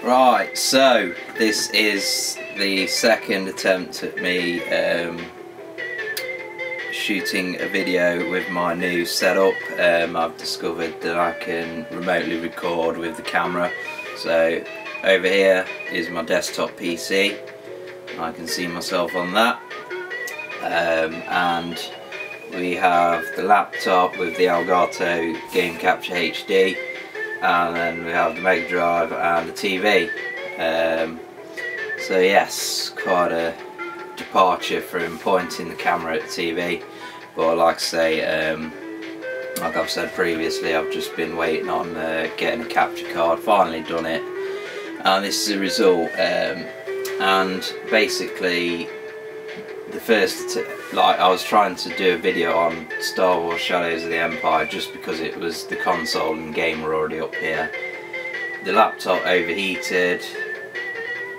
Right, so this is the second attempt at me shooting a video with my new setup. I've discovered that I can remotely record with the camera. So over here is my desktop PC. I can see myself on that. And we have the laptop with the Elgato Game Capture HD. And then we have the Megadrive and the TV. So yes, quite a departure from pointing the camera at the TV, but like I say, like I've said previously, I've just been waiting on getting a capture card, finally done it, and this is the result. And basically the first, like, I was trying to do a video on Star Wars Shadows of the Empire just because it was the console and game were already up here. The laptop overheated,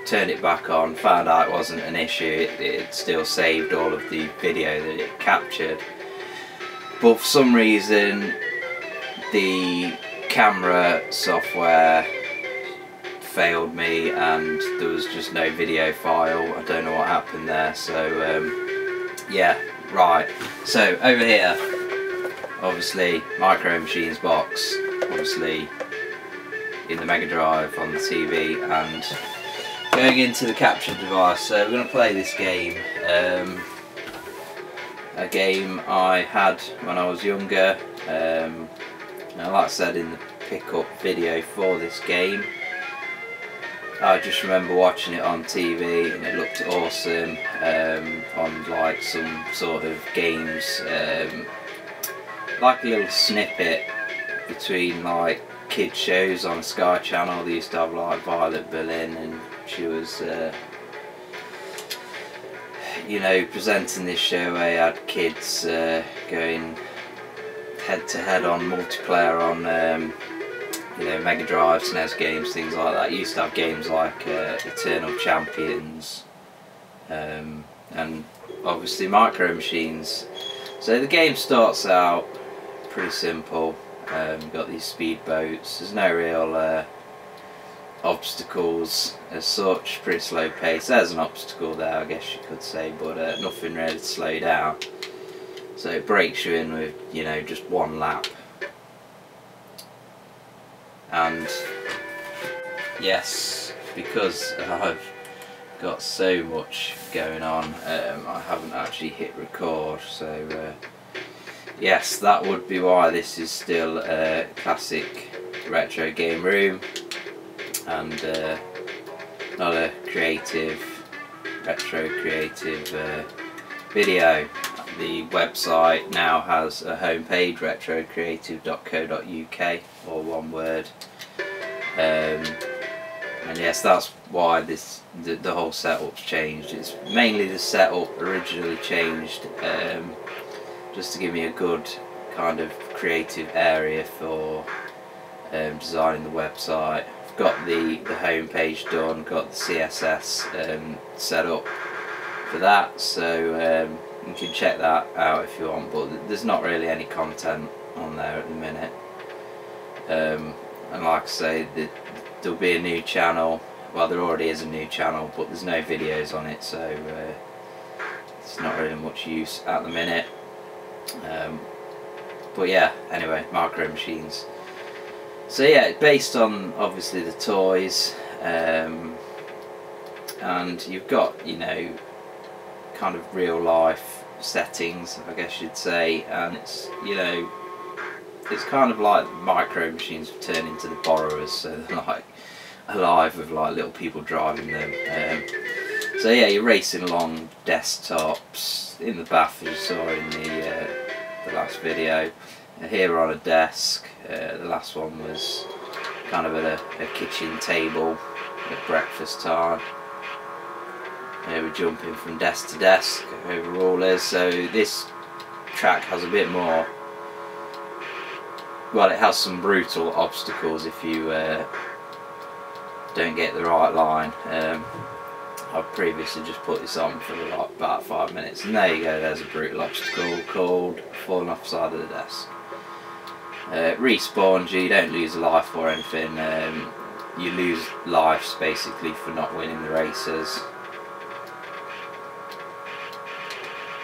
turned it back on, found out it wasn't an issue, it still saved all of the video that it captured. But for some reason the camera software failed me and there was just no video file. I don't know what happened there, so yeah, right. So over here, obviously Micro Machines box, obviously in the Megadrive on the TV, and going into the capture device. So we're going to play this game, a game I had when I was younger. And like I said in the pickup video for this game, I just remember watching it on TV and it looked awesome, on like some sort of games, like a little snippet between like kids shows on Sky Channel. They used to have like Violet Berlin, and she was you know, presenting this show where you had kids going head to head on multiplayer on you know, Mega Drive, SNES games, things like that. You used to have games like Eternal Champions, and obviously Micro Machines. So the game starts out pretty simple. You've got these speedboats. There's no real obstacles as such. Pretty slow pace. There's an obstacle there, I guess you could say, but nothing really to slow down. So it breaks you in with, you know, just one lap. And yes, because I've got so much going on, I haven't actually hit record, so yes, that would be why this is still a classic retro game room and not a retro creative video. The website now has a homepage, retrocreative.co.uk, all one word, and yes, that's why the whole setup's changed. It's mainly the setup originally changed, just to give me a good kind of creative area for designing the website. I've got the homepage done, got the CSS set up for that, so you can check that out if you want, but there's not really any content on there at the minute. And like I say, there'll be a new channel. Well, there already is a new channel, but there's no videos on it, so it's not really much use at the minute. But yeah, anyway, Micro Machines. So yeah, it's based on obviously the toys, and you've got, you know, kind of real life settings, I guess you'd say, and it's, you know, it's kind of like Micro Machines turn into the borrowers, so they're like alive with like little people driving them. So yeah, you're racing along desktops in the bath, as you saw in the last video. Here we're on a desk. The last one was kind of at a kitchen table at breakfast time. We're jumping from desk to desk over rollers, so this track has a bit more, well, it has some brutal obstacles if you don't get the right line. I've previously just put this on for like about 5 minutes, and there you go, there's a brutal obstacle called falling off the side of the desk. Respawns you, don't lose a life or anything. you lose lives basically for not winning the races.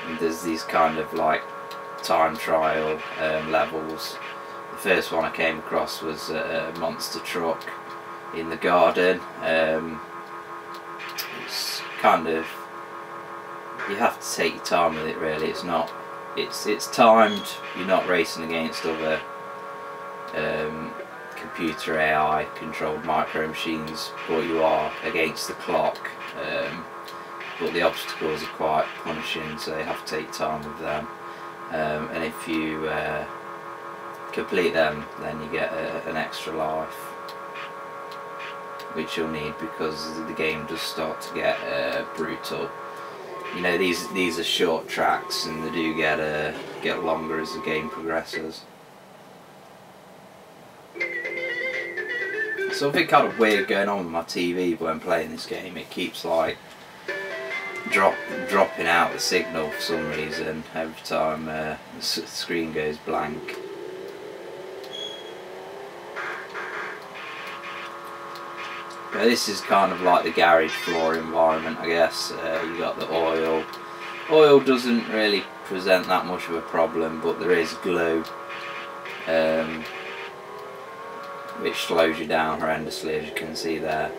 And there's these kind of like time trial levels. The first one I came across was a monster truck in the garden. It's kind of, you have to take your time with it really. It's not, it's timed. You're not racing against other computer AI controlled micro machines, but you are against the clock. But the obstacles are quite punishing, so you have to take time with them. And if you complete them, then you get an extra life, which you'll need because the game does start to get brutal. You know, these are short tracks, and they do get longer as the game progresses. Something kind of weird going on with my TV when playing this game. It keeps like dropping out the signal for some reason every time the screen goes blank. But this is kind of like the garage floor environment, I guess. You got the oil. Oil doesn't really present that much of a problem, but there is glue, which slows you down horrendously, as you can see there.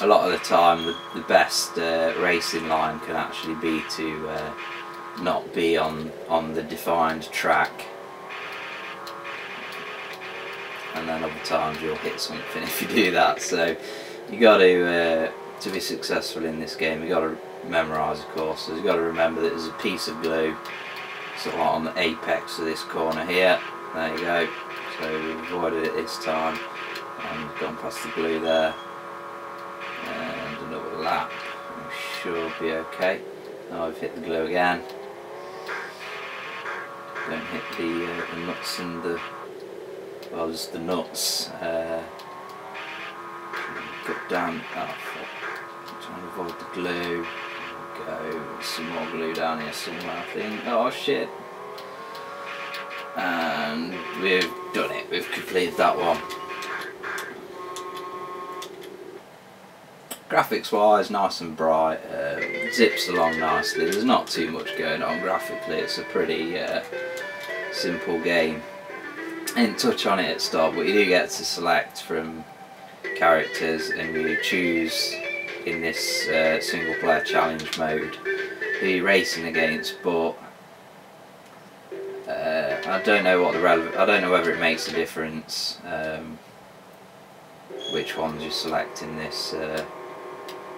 A lot of the time the best racing line can actually be to not be on the defined track, and then other times you'll hit something if you do that. So you got to be successful in this game, you got to memorise the courses. You got to remember that there's a piece of glue sort of like on the apex of this corner here. There you go. So we've avoided it this time and gone past the glue there. And another lap, we should be okay. Oh, I've hit the glue again. Don't hit the nuts and the, well, there's the nuts. Cut down. Oh, fuck. Trying to avoid the glue. There we go. There's some more glue down here somewhere, I think. Oh shit. And we've done it. We've completed that one. Graphics wise, nice and bright, zips along nicely. There's not too much going on graphically. It's a pretty simple game. I didn't touch on it at the start, but you do get to select from characters, and you choose in this single player challenge mode who you're racing against. But I don't know what I don't know whether it makes a difference which ones you select in this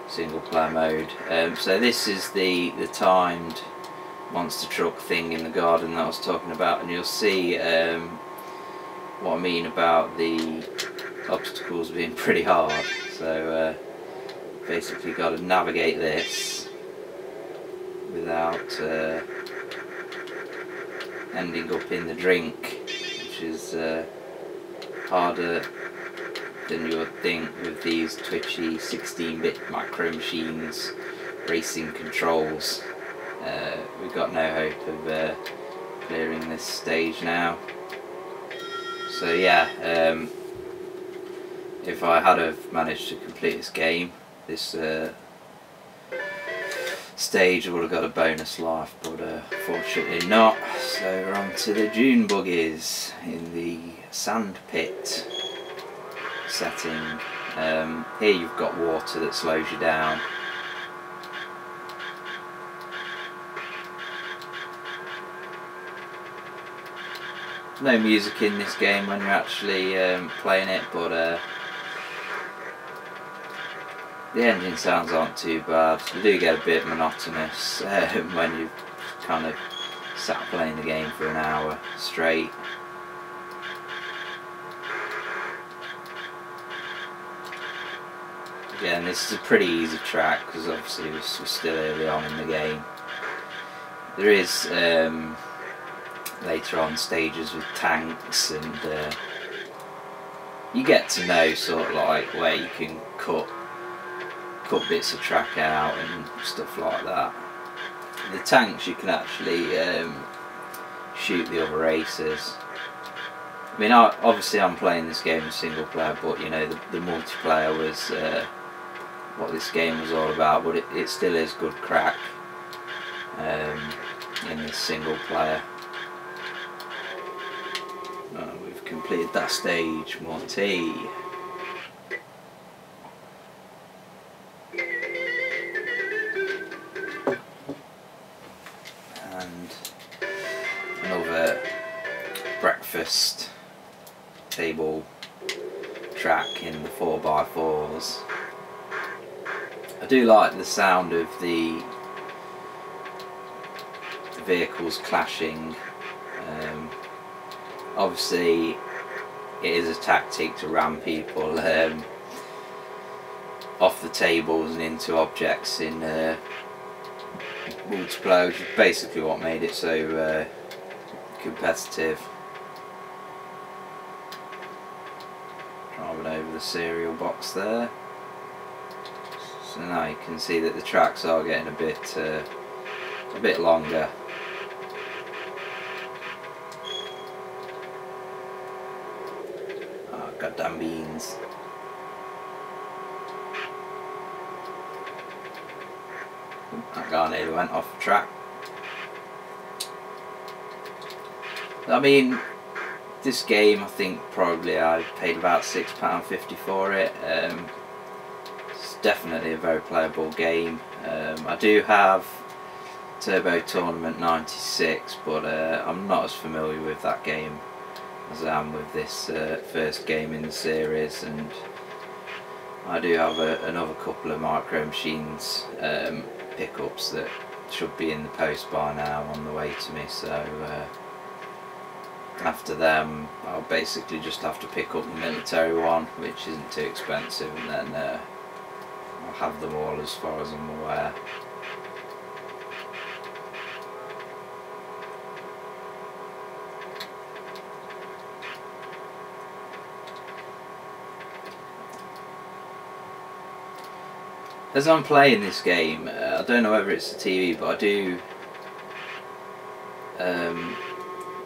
single player mode. So this is the timed monster truck thing in the garden that I was talking about, and you'll see what I mean about the obstacles being pretty hard. So basically got to navigate this without ending up in the drink, which is harder than you would think with these twitchy 16-bit micro machines racing controls. We've got no hope of clearing this stage now. So yeah, if I had have managed to complete this game, this stage, I would have got a bonus life, but fortunately not. So we're on to the dune buggies in the sand pit setting. Here you've got water that slows you down. No music in this game when you're actually playing it, but the engine sounds aren't too bad. They do get a bit monotonous when you've kind of sat playing the game for an hour straight. Again, this is a pretty easy track because obviously we're still early on in the game. There is later on stages with tanks, and you get to know sort of like where you can cut bits of track out and stuff like that. The tanks you can actually shoot the other racers I mean, obviously I'm playing this game in single player, but you know the multiplayer was what this game was all about. But it still is good crack in this single player. We've completed that stage. More tea. And another breakfast table track in the 4x4s. I do like the sound of the vehicles clashing. Obviously it is a tactic to ram people off the tables and into objects in multiplayer, which is basically what made it so competitive. Driving over the cereal box there. So now you can see that the tracks are getting a bit longer. Oh, goddamn beans. That guy nearly went off the track. I mean, this game, I think probably I paid about £6.50 for it. It's definitely a very playable game. I do have Turbo Tournament 96, but I'm not as familiar with that game as I am with this first game in the series, and I do have another couple of Micro Machines pickups that should be in the post by now on the way to me, so after them I'll basically just have to pick up the military one, which isn't too expensive, and then I'll have them all as far as I'm aware. As I'm playing this game, I don't know whether it's the TV, but I do.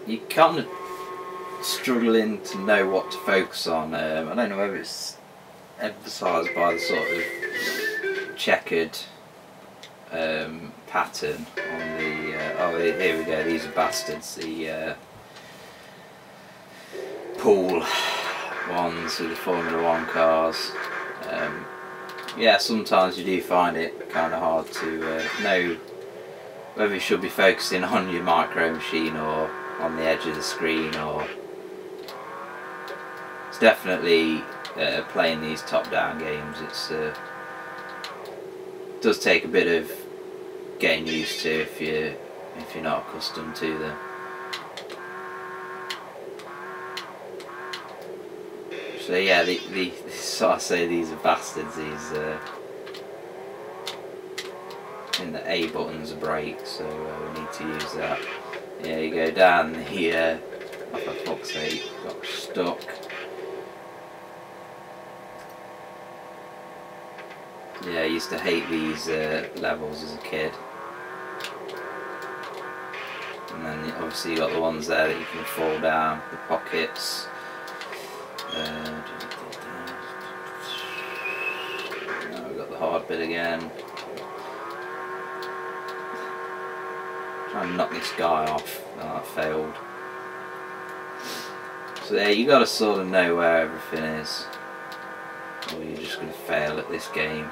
You're kind of struggling to know what to focus on. I don't know whether it's emphasised by the sort of checkered pattern on the. Oh, here we go. These are bastards. The pool ones with the Formula 1 cars. Yeah, sometimes you do find it kind of hard to know whether you should be focusing on your Micro Machine or on the edge of the screen, or it's definitely playing these top-down games. It does take a bit of getting used to if you're not accustomed to them. So yeah, so I say these are bastards. These in the A buttons are brake, so we need to use that. Yeah, you go down here. Oh, for fuck's sake, got stuck. Yeah, I used to hate these levels as a kid. And then obviously you got the ones there that you can fall down, the pockets. Now we've got the hard bit again. Trying to knock this guy off. Oh, that failed. So yeah, you got to sort of know where everything is, or you're just going to fail at this game.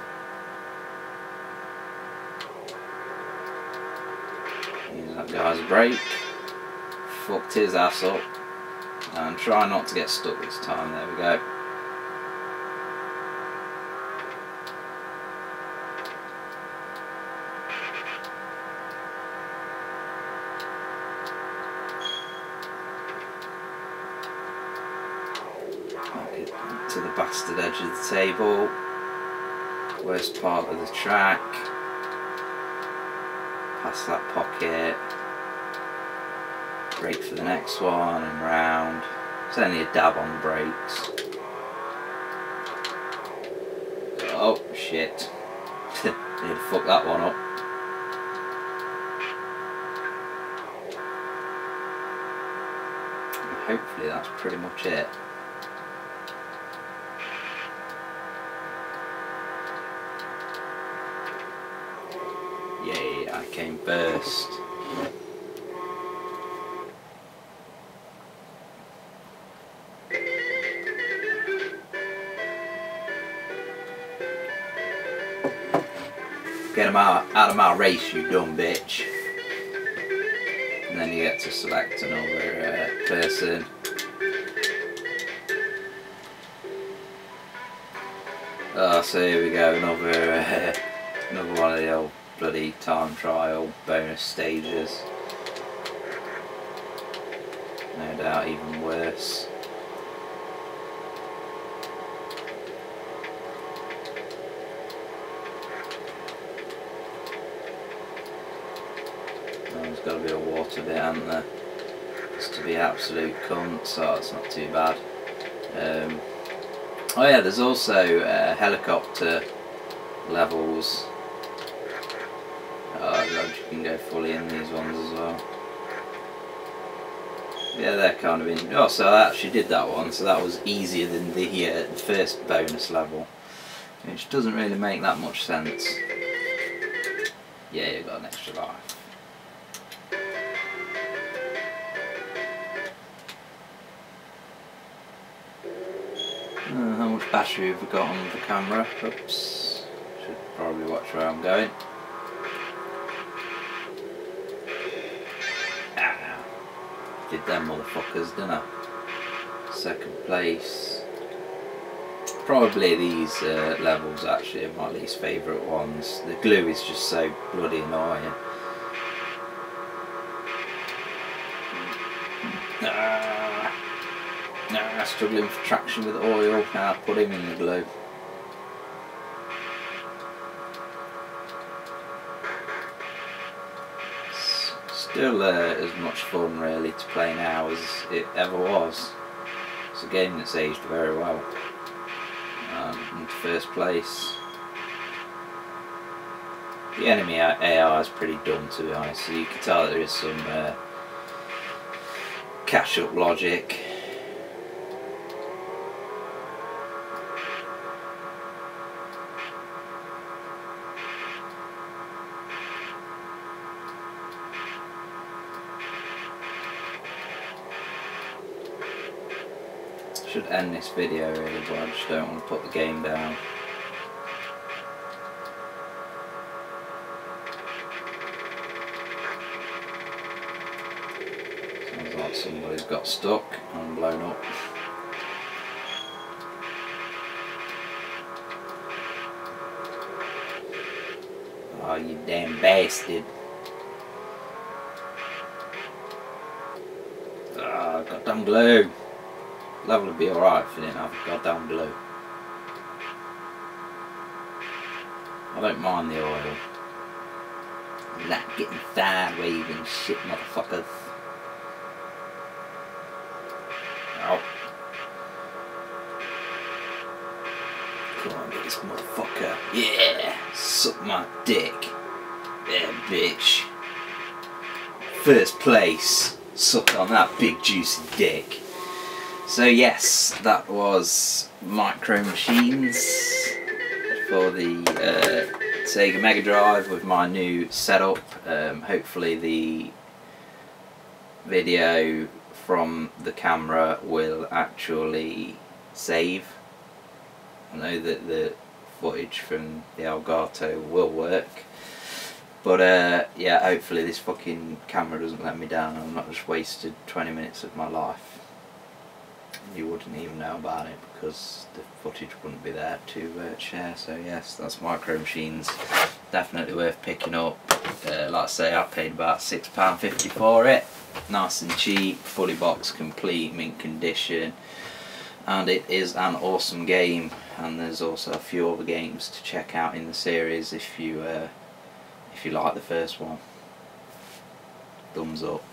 Use that guy's brake. Fucked his ass up. And try not to get stuck this time. There we go. To the bastard edge of the table. Worst part of the track. Past that pocket. Brake for the next one and round. It's only a dab on the brakes. Oh shit. Need to fuck that one up. hopefully that's pretty much it. Yay, I came first. Get him out of my race, you dumb bitch. And then you get to select another person. Oh, so here we go, another one of the old bloody time trial bonus stages. No doubt even worse. There's got to be a water bit, hasn't there? It's to be absolute cunt, so it's not too bad. Oh yeah, there's also helicopter levels. Oh god, you can go fully in these ones as well. Yeah, they're kind of in. Oh, so I actually did that one, so that was easier than the first bonus level, which doesn't really make that much sense. Yeah, you got an extra life. How much battery have we got on the camera? Oops. Should probably watch where I'm going. Ah, did them motherfuckers, didn't I? Second place. Probably these levels actually are my least favourite ones. The glue is just so bloody annoying. Struggling for traction with oil. Now put him in the glue. Still as much fun really to play now as it ever was. It's a game that's aged very well. In first place. The enemy AI is pretty dumb, to be honest, so you can tell that there is some catch up logic. Should end this video really, but I just don't want to put the game down. Sounds like somebody's got stuck and blown up. Oh, you damn bastard. Ah, goddamn glue. Level would be alright if you didn't have goddamn glue. I don't mind the oil. I like getting sideways and shit, motherfuckers. Ow. Come on, get this motherfucker. Yeah! Suck my dick. Yeah, bitch. First place. Suck on that big juicy dick. So yes, that was Micro Machines for the Sega Megadrive with my new setup. Hopefully the video from the camera will actually save. I know that the footage from the Elgato will work, but yeah, hopefully this fucking camera doesn't let me down and I'm not just wasted 20 minutes of my life. You wouldn't even know about it because the footage wouldn't be there to share. So yes, that's Micro Machines. Definitely worth picking up. Like I say, I paid about £6.50 for it. Nice and cheap, fully boxed, complete, mint condition, and it is an awesome game. And there's also a few other games to check out in the series if you like the first one. Thumbs up.